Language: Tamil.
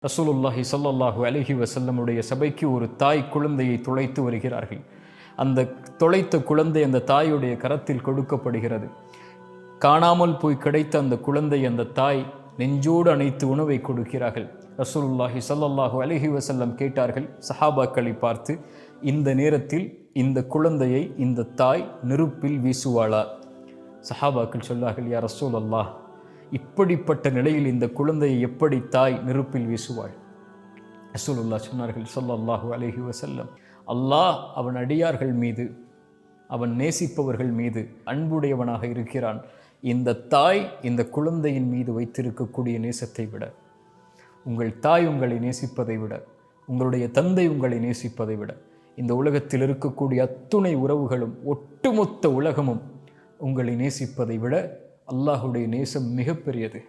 ரசூலுல்லாஹி ஸல்லல்லாஹு அலைஹி வஸல்லமுடைய சபைக்கு ஒரு தாய் குழந்தையை துளைத்து வருகிறார்கள். அந்த தொலைத்த குழந்தை அந்த தாயுடைய கரத்தில் கொடுக்கப்படுகிறது. காணாமல் போய் கிடைத்த அந்த குழந்தை அந்த தாய் நெஞ்சோடு அணைத்து உணவை கொடுக்கிறார்கள். ரசூலுல்லாஹி ஸல்லல்லாஹு அலைஹி வஸல்லம் கேட்டார்கள் சஹாபாக்களை பார்த்து, இந்த நேரத்தில் இந்த குழந்தையை இந்த தாய் நெருப்பில் வீசுவாளா? சஹாபாக்கள் சொன்னார்கள், யா ரசூலல்லாஹ், இப்படிப்பட்ட நிலையில் இந்த குழந்தையை எப்படி தாய் நெருப்பில் வீசுவாள்? ரசூலுல்லாஹ் சொன்னார்கள் ஸல்லல்லாஹு அலைஹி வஸல்லம், அல்லாஹ் அவன் அடியார்கள் மீது, அவன் நேசிப்பவர்கள் மீது அன்புடையவனாக இருக்கிறான். இந்த தாய் இந்த குழந்தையின் மீது வைத்திருக்கக்கூடிய நேசத்தை விட, உங்கள் தாய் உங்களை நேசிப்பதை விட, உங்களுடைய தந்தை உங்களை நேசிப்பதை விட, இந்த உலகத்தில் இருக்கக்கூடிய அத்துணை உறவுகளும் ஒட்டுமொத்த உலகமும் உங்களை நேசிப்பதை விட அல்லாஹுடைய நேசம் மிகப்பெரியது.